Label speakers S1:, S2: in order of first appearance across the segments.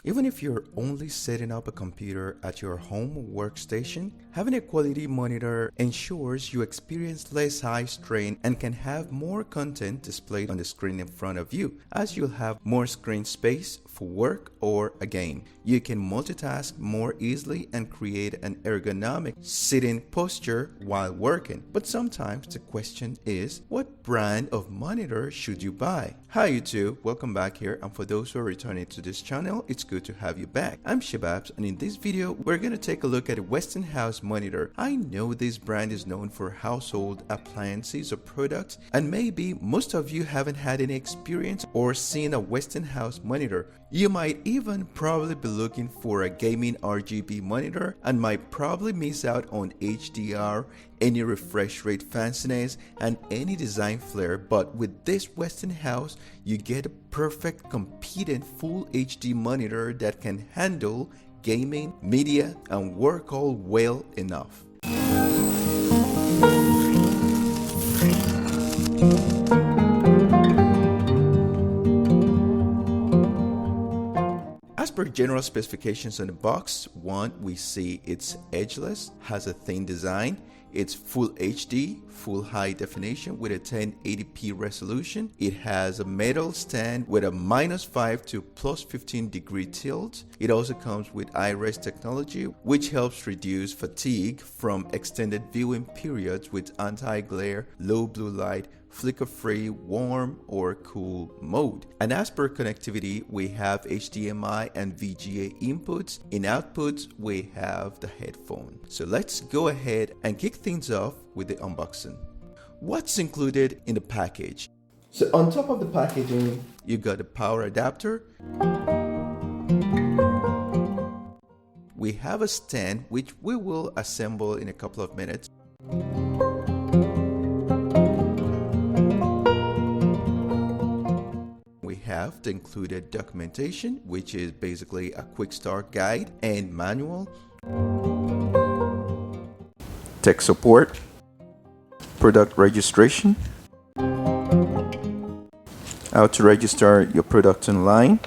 S1: Even if you're only setting up a computer at your home workstation, having a quality monitor ensures you experience less eye strain and can have more content displayed on the screen in front of you, as you'll have more screen space for work or a game. You can multitask more easily and create an ergonomic sitting posture while working. But sometimes the question is, what brand of monitor should you buy? Hi YouTube, welcome back here, and for those who are returning to this channel, it's good to have you back. I'm Shababs, and in this video we're going to take a look at a Westinghouse monitor. I know this brand is known for household appliances or products, and maybe most of you haven't had any experience or seen a Westinghouse monitor. You might even probably be looking for a gaming RGB monitor and might probably miss out on HDR, any refresh rate fanciness, and any design flair, but with this Westinghouse you get a perfect competent full HD monitor that can handle gaming, media, and work all well enough. As per general specifications on the box, we see it's edgeless, has a thin design, it's full HD, full high definition with a 1080p resolution. It has a metal stand with a -5 to +15 degree tilt. It also comes with iris technology, which helps reduce fatigue from extended viewing periods with anti-glare, low blue light, flicker-free, warm or cool mode. And as per connectivity, we have HDMI and VGA inputs. In outputs, we have the headphone. So let's go ahead and kick things off with the unboxing. What's included in the package? So on top of the packaging, you got a power adapter. We have a stand, which we will assemble in a couple of minutes. Have the included documentation, which is basically a quick start guide and manual, tech support, product registration, how to register your product online,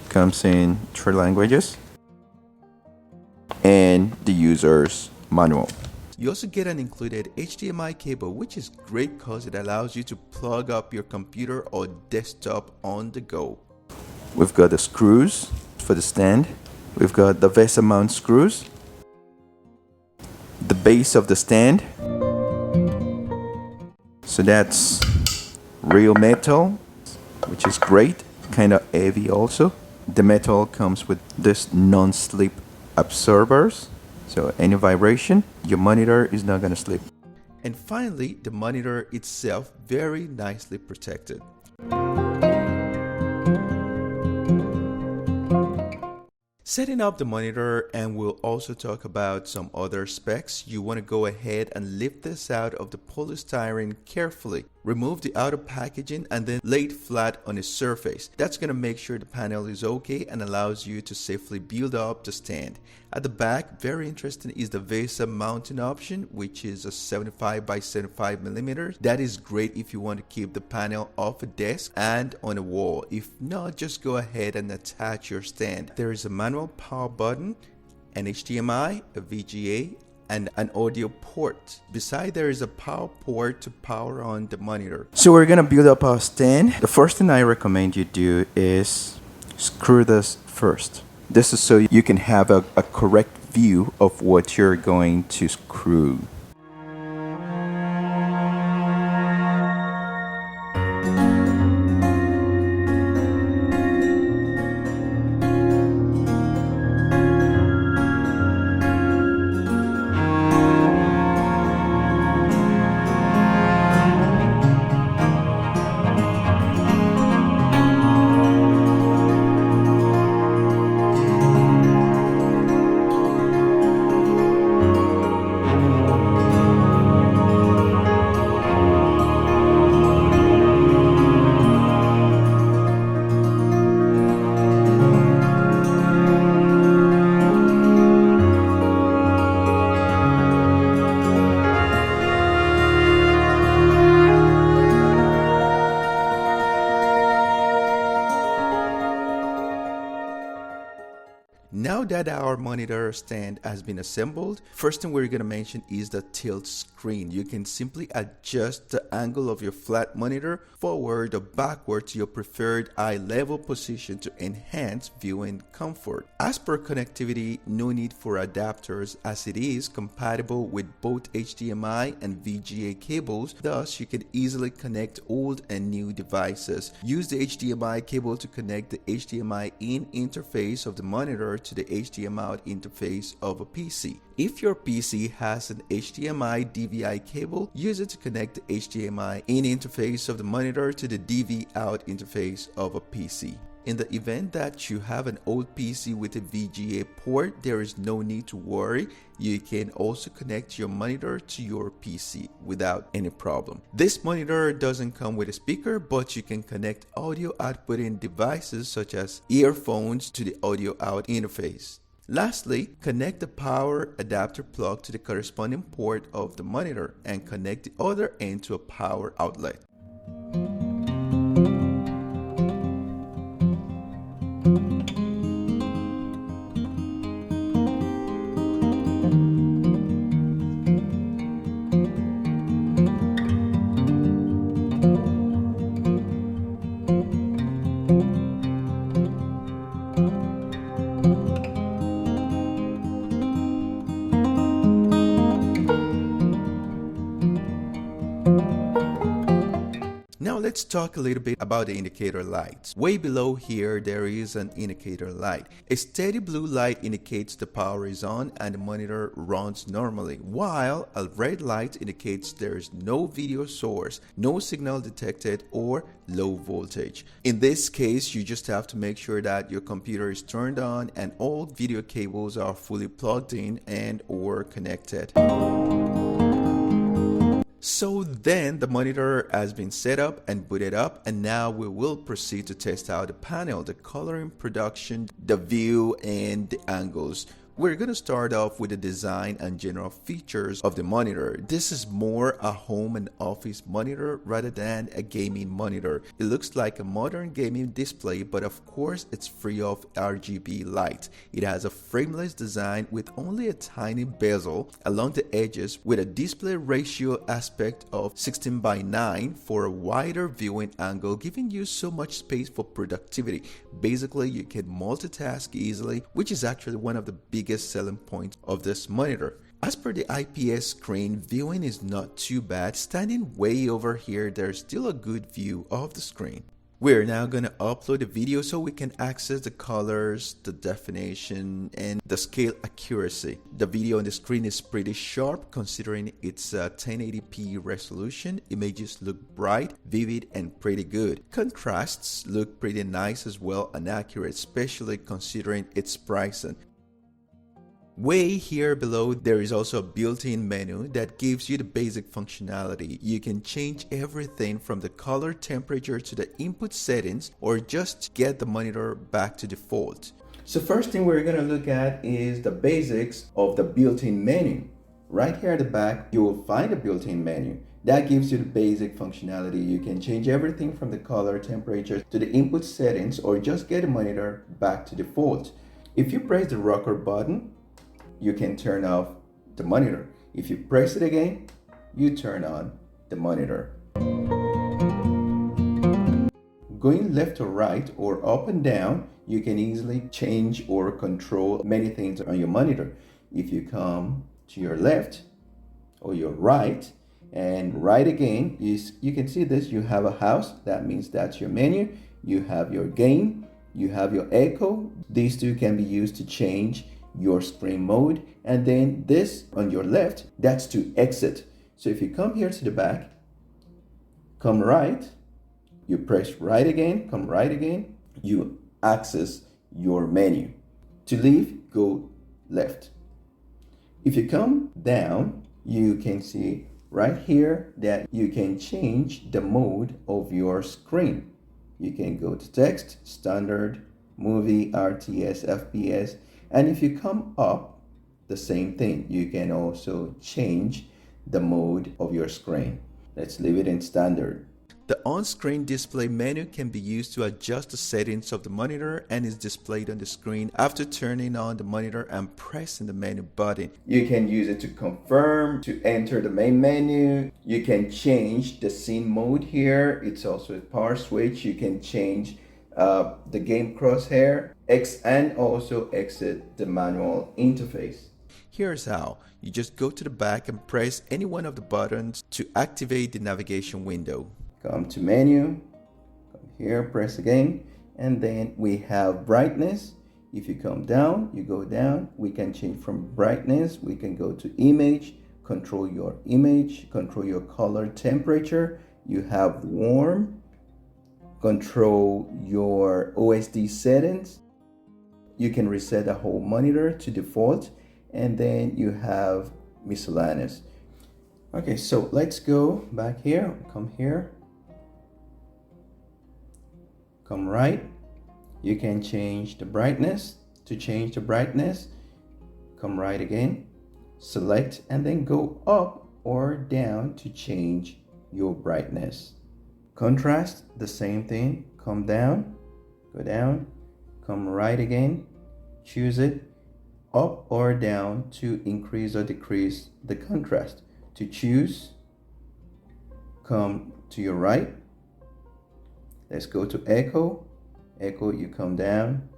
S1: comes in 3 languages, and the user's manual. You also get an included HDMI cable, which is great because it allows you to plug up your computer or desktop on the go. We've got the screws for the stand. We've got the VESA mount screws, the base of the stand. So that's real metal, which is great, kind of heavy also. The metal comes with this non-slip absorbers. So any vibration, your monitor is not going to slip. And finally, the monitor itself, very nicely protected. Setting up the monitor, and we'll also talk about some other specs. You want to go ahead and lift this out of the polystyrene carefully. Remove the outer packaging and then lay it flat on a surface. That's going to make sure the panel is okay and allows you to safely build up the stand. At the back, very interesting, is the VESA mounting option, which is a 75 by 75 millimeters. That is great if you want to keep the panel off a desk and on a wall. If not, just go ahead and attach your stand. There is a manual power button, an HDMI, a VGA, and an audio port. Beside, there is a power port to power on the monitor. So we're gonna build up our stand. The first thing I recommend you do is screw this first. This is so you can have a correct view of what you're going to screw. Now that our monitor stand has been assembled, first thing we're going to mention is the tilt screen. You can simply adjust the angle of your flat monitor forward or backward to your preferred eye level position to enhance viewing comfort. As per connectivity, no need for adapters as it is compatible with both HDMI and VGA cables, thus you can easily connect old and new devices. Use the HDMI cable to connect the HDMI in interface of the monitor to the HDMI out interface of a PC. If your PC has an HDMI DVI cable, use it to connect the HDMI in interface of the monitor to the DV out interface of a PC. In the event that you have an old PC with a VGA port, there is no need to worry. You can also connect your monitor to your PC without any problem. This monitor doesn't come with a speaker, but you can connect audio outputting devices such as earphones to the audio out interface. Lastly, connect the power adapter plug to the corresponding port of the monitor and connect the other end to a power outlet. Now let's talk a little bit about the indicator lights. Way below here there is an indicator light. A steady blue light indicates the power is on and the monitor runs normally, while a red light indicates there is no video source, no signal detected, or low voltage. In this case, you just have to make sure that your computer is turned on and all video cables are fully plugged in and or connected. So then the monitor has been set up and booted up, and now we will proceed to test out the panel, the coloring, production, the view, and the angles. We're going to start off with the design and general features of the monitor. This is more a home and office monitor rather than a gaming monitor. It looks like a modern gaming display, but of course it's free of RGB light. It has a frameless design with only a tiny bezel along the edges with a display ratio aspect of 16:9 for a wider viewing angle, giving you so much space for productivity. Basically, you can multitask easily, which is actually one of the biggest selling points of this monitor. As per the IPS screen, viewing is not too bad. Standing way over here, there's still a good view of the screen. We're now going to upload a video so we can access the colors, the definition, and the scale accuracy. The video on the screen is pretty sharp considering its 1080p resolution. Images look bright, vivid, and pretty good. Contrasts look pretty nice as well and accurate, especially considering its pricing. Way here below, there is also a built-in menu that gives you the basic functionality. You can change everything from the color, temperature to the input settings, or just get the monitor back to default. So first thing we're going to look at is the basics of the built-in menu. Right here at the back, you will find a built-in menu. That gives you the basic functionality. You can change everything from the color, temperature to the input settings, or just get the monitor back to default. If you press the rocker button, you can turn off the monitor. If you press it again, you turn on the monitor. Going left or right or up and down, you can easily change or control many things on your monitor. If you come to your left or your right and right again, you can see this, you have a house. That means that's your menu. You have your game, you have your echo. These two can be used to change your screen mode, and then this on your left, that's to exit. So if you come here to the back, come right, you press right again, come right again, you access your menu. To leave, go left. If you come down, you can see right here that you can change the mode of your screen. You can go to text, standard, movie, RTS, FPS. And if you come up, the same thing. You can also change the mode of your screen. Let's leave it in standard. The on-screen display menu can be used to adjust the settings of the monitor and is displayed on the screen after turning on the monitor and pressing the menu button. You can use it to confirm, to enter the main menu. You can change the scene mode here. It's also a power switch. You can change the game crosshair, and also exit the manual interface. Here's how. You just go to the back and press any one of the buttons to activate the navigation window. Come to menu, come here, press again, and then we have brightness. If you come down, you go down, we can change from brightness, we can go to image, control your image, control your color temperature. You have warm, control your OSD settings. You can reset the whole monitor to default, and then you have miscellaneous. Okay, so let's go back here, come here. Come right, you can change the brightness. To change the brightness, come right again, select, and then go up or down to change your brightness. Contrast, the same thing, come down, go down, come right again, choose it, up or down to increase or decrease the contrast. To choose, come to your right. Let's go to echo. Echo, you come down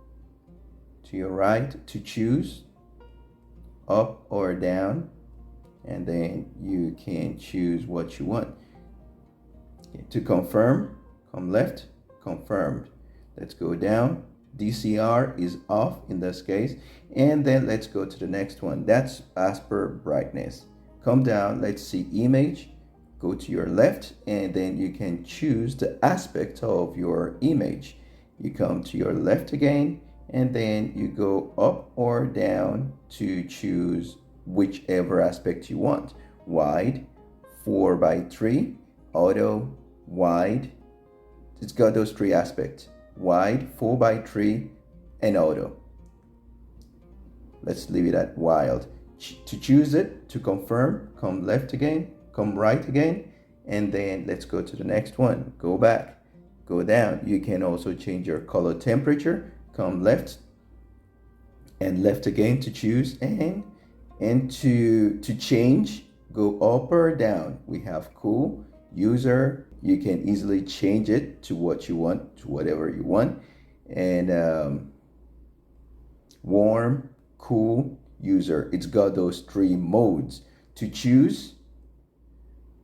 S1: to your right to choose, up or down, and then you can choose what you want. Okay, to confirm, come left, confirmed. Let's go down. DCR is off in this case, and then let's go to the next one. That's as per brightness. Come down, let's see image. Go to your left, and then you can choose the aspect of your image. You come to your left again, and then you go up or down to choose whichever aspect you want. Wide, 4:3, auto, wide. It's got those three aspects: wide, 4:3, and auto. Let's leave it at wild. To choose it, to confirm, come left again, come right again, and then let's go to the next one. Go back, go down. You can also change your color temperature. Come left and left again to choose, and to change, go up or down. We have cool, user. You can easily change it to what you want, to whatever you want, and warm, cool, user. It's got those three modes. To choose,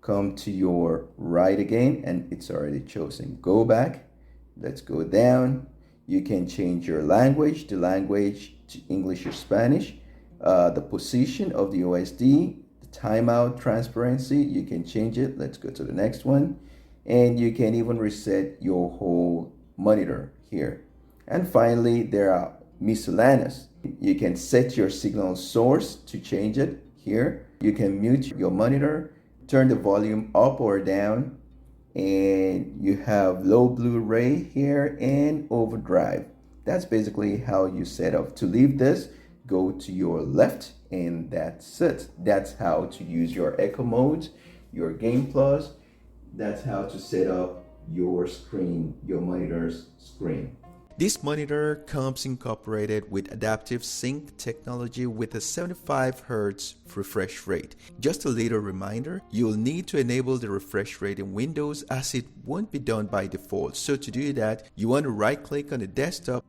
S1: come to your right again, and it's already chosen. Go back, let's go down. You can change your language, the language to English or Spanish, the position of the OSD, the timeout transparency, you can change it. Let's go to the next one. And you can even reset your whole monitor here. And finally, there are miscellaneous. You can set your signal source to change it here. You can mute your monitor, turn the volume up or down, and you have low Blu-ray here and overdrive. That's basically how you set up. To leave this, go to your left, and that's it. That's how to use your echo modes, your game plus. That's how to set up your screen, your monitor's screen. This monitor comes incorporated with adaptive sync technology with a 75 Hz refresh rate. Just a little reminder, you'll need to enable the refresh rate in Windows as it won't be done by default. So to do that, you want to right click on the desktop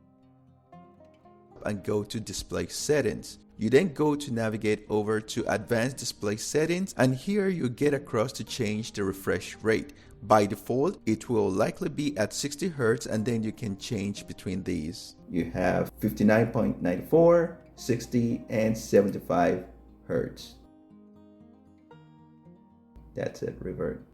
S1: and go to display settings. You then go to navigate over to advanced display settings, and here you get across to change the refresh rate. By default, it will likely be at 60 Hz, and then you can change between these. You have 59.94, 60, and 75 Hz. That's it, revert.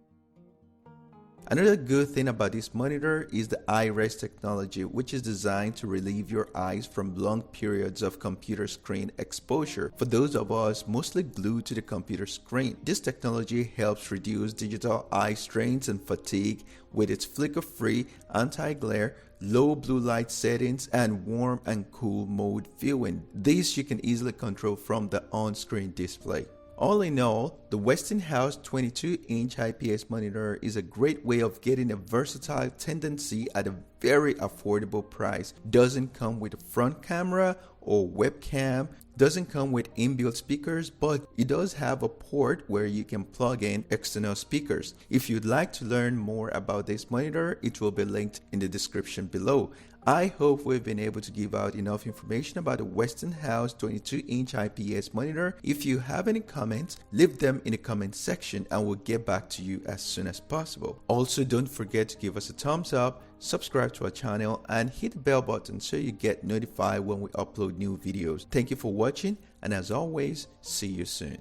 S1: Another good thing about this monitor is the eye rest technology, which is designed to relieve your eyes from long periods of computer screen exposure. For those of us mostly glued to the computer screen, this technology helps reduce digital eye strains and fatigue with its flicker-free, anti-glare, low blue light settings, and warm and cool mode viewing. These you can easily control from the on-screen display. All in all, the Westinghouse 22-inch IPS monitor is a great way of getting a versatile tendency at a very affordable price. Doesn't come with a front camera or webcam, doesn't come with inbuilt speakers, but it does have a port where you can plug in external speakers. If you'd like to learn more about this monitor, it will be linked in the description below. I hope we've been able to give out enough information about the Westinghouse 22-inch IPS monitor. If you have any comments, leave them in the comment section and we'll get back to you as soon as possible. Also, don't forget to give us a thumbs up, subscribe to our channel, and hit the bell button so you get notified when we upload new videos. Thank you for watching, and as always, see you soon.